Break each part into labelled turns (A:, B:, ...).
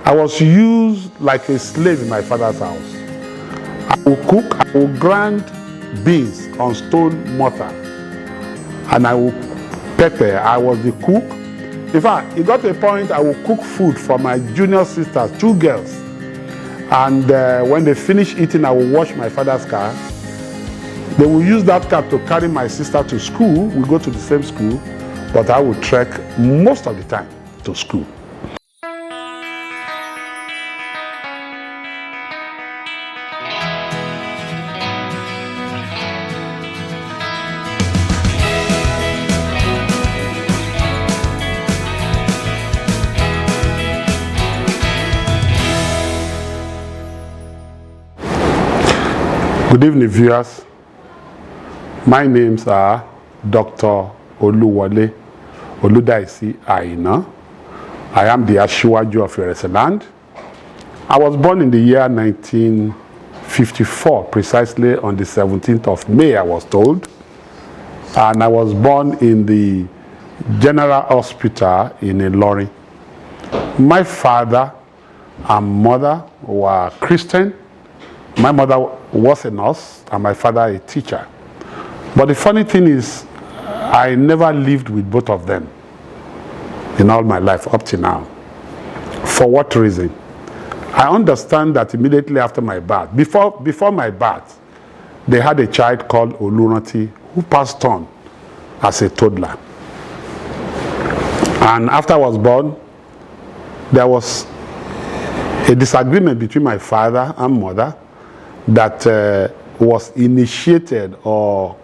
A: I was used like a slave in my father's house. I will cook, I will grind beans on stone mortar, and I will pepper. I was the cook. In fact, it got to a point I will cook food for my junior sisters, 2 girls. And when they finish eating, I will wash my father's car. They will use that car to carry my sister to school. We go to the same school, but I will trek most of the time to school. Good evening, viewers. My names are Dr. Oluwole Oludaisi Aina. I am the Ashiwaju of Yoreseland. I was born in the year 1954, precisely on the 17th of May, I was told. And I was born in the General Hospital in Ilorin. My father and mother were Christian. My mother was a nurse and my father a teacher. But the funny thing is, I never lived with both of them in all my life up to now. For what reason? I understand that immediately after my birth, before my birth, they had a child called Oluranti who passed on as a toddler. And after I was born, there was a disagreement between my father and mother that was initiated or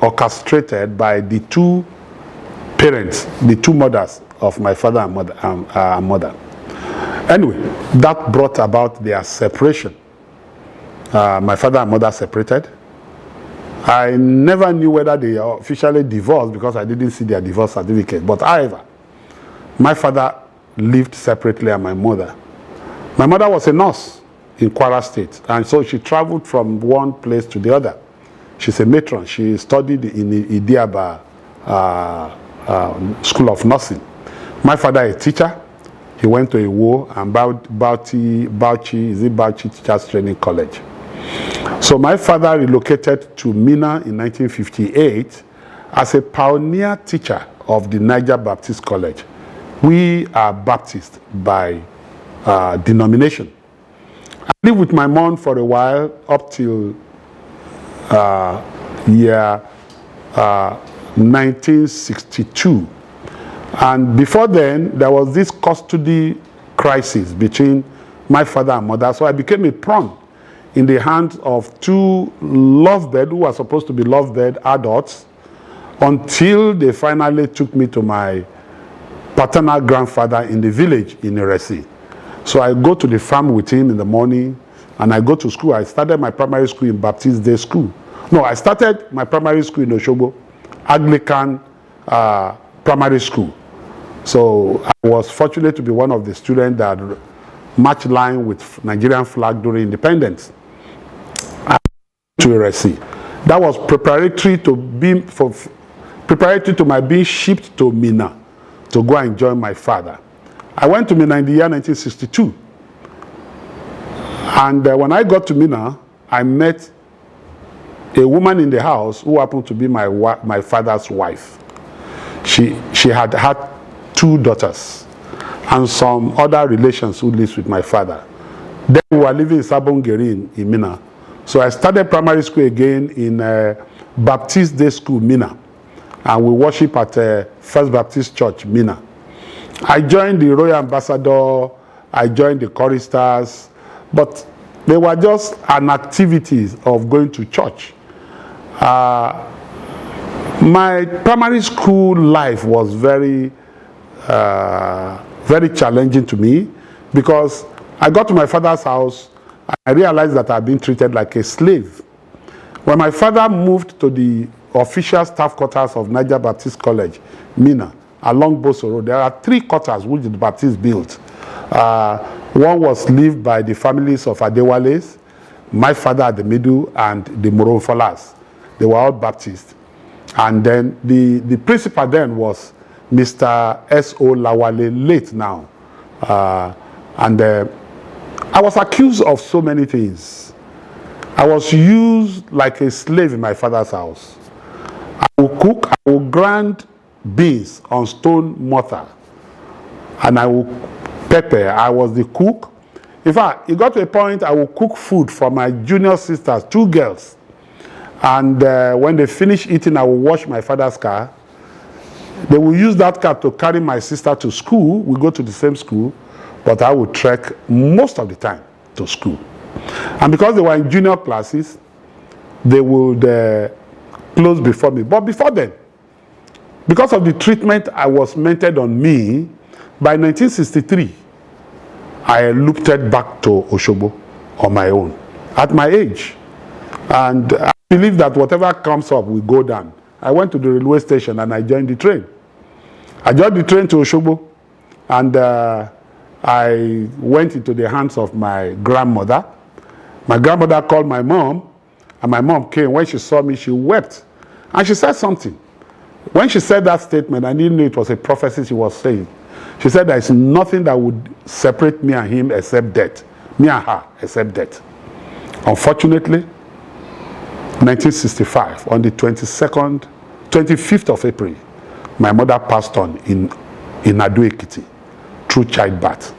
A: orchestrated by the 2 parents, the 2 mothers of my father and mother. Anyway, that brought about their separation. My father and mother separated. I never knew whether they officially divorced because I didn't see their divorce certificate. But however, my father lived separately and my mother. My mother was a nurse in Kwara State, and so she traveled from one place to the other. She's a matron. She studied in the Idiaba School of Nursing. My father, a teacher, he went to Iwo and Bauchi Teachers Training College. So my father relocated to Minna in 1958 as a pioneer teacher of the Niger Baptist College. We are Baptist by denomination. I lived with my mom for a while up till year 1962. And before then, there was this custody crisis between my father and mother. So I became a pawn in the hands of 2 lovebirds who were supposed to be lovebird adults until they finally took me to my paternal grandfather in the village in Iresi. So I go to the farm with him in the morning and I go to school. I started my primary school in Baptist Day School. No, I started my primary school in Oshogbo, Anglican primary school. So I was fortunate to be one of the students that marched line with Nigerian flag during independence. To Iresi. That was preparatory to my being shipped to Minna to go and join my father. I went to Minna in the year 1962. And when I got to Minna, I met a woman in the house who happened to be my father's wife. She had 2 daughters and some other relations who lived with my father. Then we were living in Sabongeri in Minna. So I started primary school again in Baptist Day School, Minna. And we worship at First Baptist Church, Minna. I joined the Royal Ambassador, I joined the choristers, but they were just an activity of going to church. My primary school life was very challenging to me because I got to my father's house and I realized that I'd been treated like a slave. When my father moved to the official staff quarters of Niger Baptist College, Minna, along Boso Road, there are 3 quarters which the Baptists built. One was lived by the families of Adewales, my father at the middle, and the Moronfolas. They were all Baptists. And then the principal then was Mr. S.O. Lawale, late now, And I was accused of so many things. I was used like a slave in my father's house. I will cook, I will grind beans on stone mortar, and I will pepper. I was the cook. In fact, it got to a point I will cook food for my junior sisters, 2 girls. And when they finish eating, I will wash my father's car. They will use that car to carry my sister to school. We go to the same school, but I would trek most of the time to school. And because they were in junior classes, they would close before me. But before then, because of the treatment I was meted on me, by 1963, I looped back to Oshogbo on my own, at my age. And I believe that whatever comes up will go down. I went to the railway station and I joined the train. I joined the train to Oshogbo, and I went into the hands of my grandmother. My grandmother called my mom, and my mom came. When she saw me, she wept. And she said something. When she said that statement, I didn't know it was a prophecy she was saying. She said there is nothing that would separate me and him except death. Me and her except death. Unfortunately, 1965, on the 25th of April, my mother passed on in Ado-Ekiti through childbirth.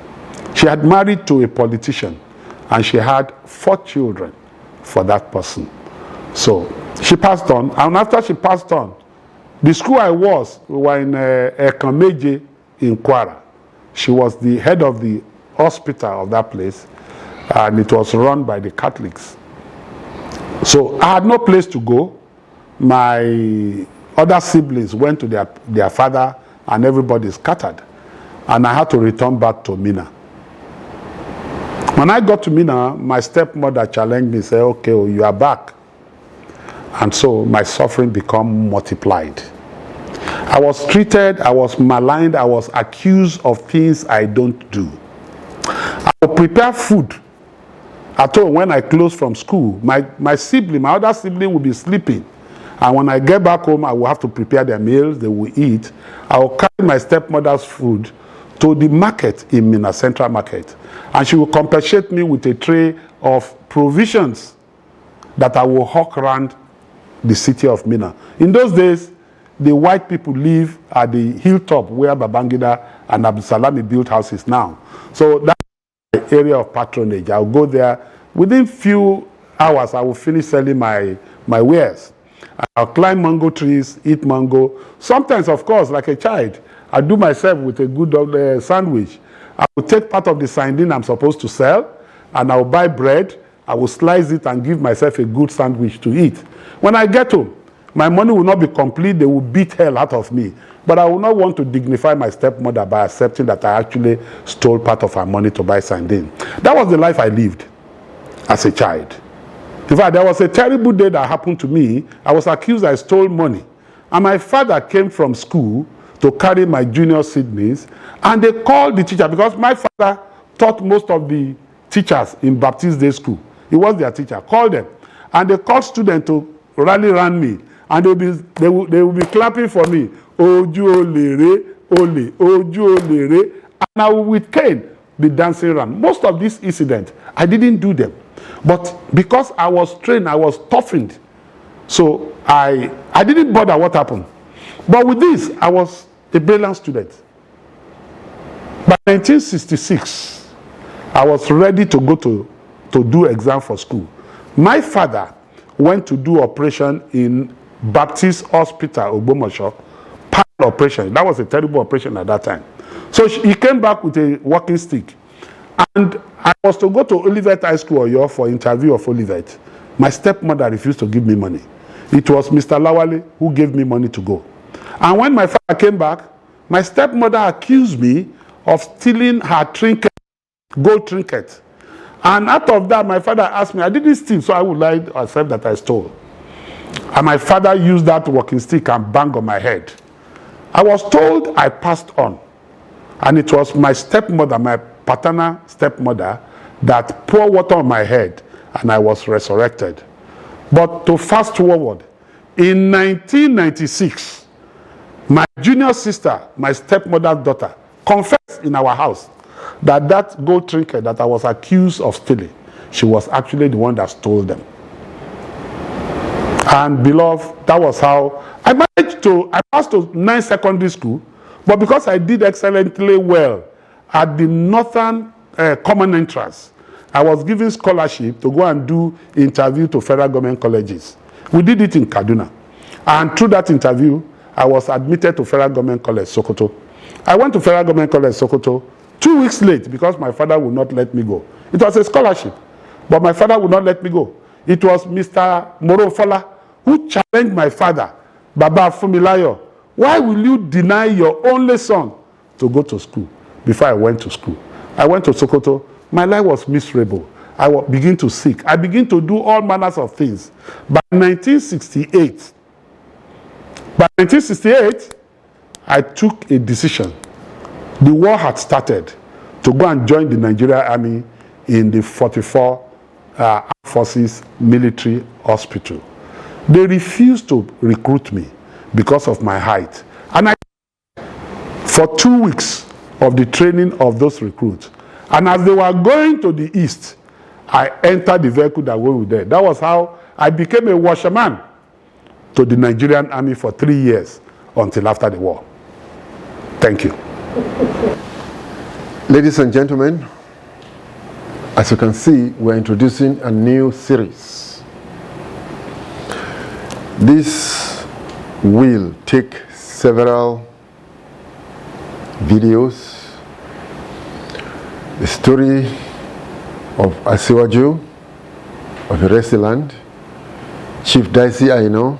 A: She had married to a politician, and she had 4 children for that person. So she passed on, and after she passed on, the school I was, we were in Ekameje in Kwara. She was the head of the hospital of that place, and it was run by the Catholics. So I had no place to go. My other siblings went to their father, and everybody scattered. And I had to return back to Minna. When I got to Minna, my stepmother challenged me, said, okay, well, you are back. And so my suffering became multiplied. I was treated, I was maligned, I was accused of things I don't do. I would prepare food at home when I closed from school. My sibling, my other sibling would be sleeping. And when I get back home, I will have to prepare their meals, they will eat. I will carry my stepmother's food to the market in Minna, Central Market. And she will compensate me with a tray of provisions that I will hawk around the city of Minna. In those days, the white people live at the hilltop where Babangida and Abdulsalami built houses now. So that's the area of patronage. I'll go there. Within few hours, I will finish selling my wares. I'll climb mango trees, eat mango. Sometimes, of course, like a child, I do myself with a good sandwich. I will take part of the sardine I'm supposed to sell, and I will buy bread. I will slice it and give myself a good sandwich to eat. When I get home, my money will not be complete. They will beat hell out of me. But I will not want to dignify my stepmother by accepting that I actually stole part of her money to buy sardine. That was the life I lived as a child. In fact, there was a terrible day that happened to me. I was accused I stole money. And my father came from school to carry my junior siblings, and they called the teacher, because my father taught most of the teachers in Baptist Day School. He was their teacher. Called them, and they called students to rally around me, and they will be clapping for me. Oju olere, ole, oju olere, and I will with cane be dancing around. Most of these incidents, I didn't do them, but because I was trained, I was toughened, so I didn't bother what happened. But with this, I was a brilliant student. By 1966, I was ready to go to do exam for school. My father went to do operation in Baptist Hospital, Ogbomoso, operation. That was a terrible operation at that time. So he came back with a walking stick. And I was to go to Olivet High School, Oyo, for interview of Olivet. My stepmother refused to give me money. It was Mr. Lawale who gave me money to go. And when my father came back, my stepmother accused me of stealing her trinket, gold trinket. And out of that, my father asked me, I didn't steal, so I would lie to accept that I stole. And my father used that walking stick and banged on my head. I was told I passed on. And it was my stepmother, my paternal stepmother, that poured water on my head, and I was resurrected. But to fast forward, in 1996, my junior sister, my stepmother's daughter, confessed in our house that that gold trinket that I was accused of stealing, she was actually the one that stole them. And beloved, that was how I passed to 9 secondary school, but because I did excellently well at the Northern Common Entrance, I was given scholarship to go and do interview to federal government colleges. We did it in Kaduna. And through that interview, I was admitted to Federal Government College, Sokoto. I went to Federal Government College, Sokoto, 2 weeks late because my father would not let me go. It was a scholarship, but my father would not let me go. It was Mr. Morofola who challenged my father, Baba Fumilayo, why will you deny your only son to go to school? Before I went to school, I went to Sokoto. My life was miserable. I began to seek. I began to do all manners of things. By 1968, I took a decision. The war had started to go and join the Nigerian Army in the 44 Armed Forces Military Hospital. They refused to recruit me because of my height. And for 2 weeks of the training of those recruits. And as they were going to the east, I entered the vehicle that went with them. That was how I became a washerman to the Nigerian Army for 3 years until after the war. Thank you.
B: Ladies and gentlemen, as you can see, we're introducing a new series. This will take several videos. The story of Asiwaju of Iresiland, Chief Daisy Aino,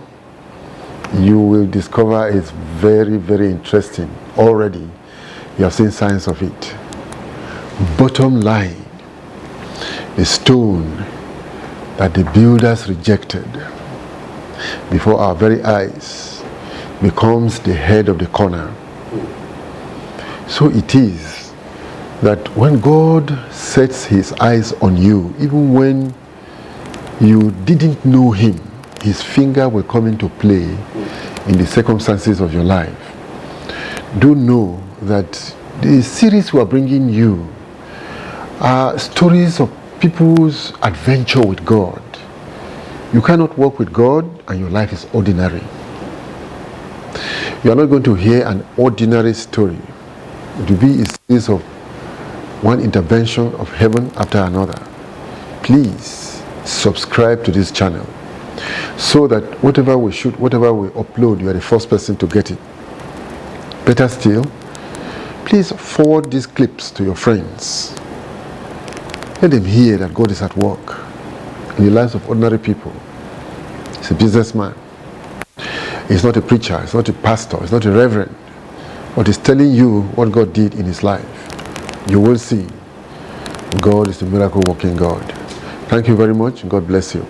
B: you will discover is very, very interesting. Already, you have seen signs of it. Bottom line, the stone that the builders rejected before our very eyes becomes the head of the corner. So it is that when God sets his eyes on you, even when you didn't know him, his finger will come into play in the circumstances of your life. Do know that the series we are bringing you are stories of people's adventure with God. You cannot walk with God and your life is ordinary. You are not going to hear an ordinary story. It will be a series of one intervention of heaven after another. Please subscribe to this channel so that whatever we shoot, whatever we upload, you are the first person to get it. Better still, please forward these clips to your friends. Let them hear that God is at work in the lives of ordinary people. He's a businessman. He's not a preacher, he's not a pastor, he's not a reverend, but he's telling you what God did in his life. You will see God is a miracle working God. Thank you very much. God bless you.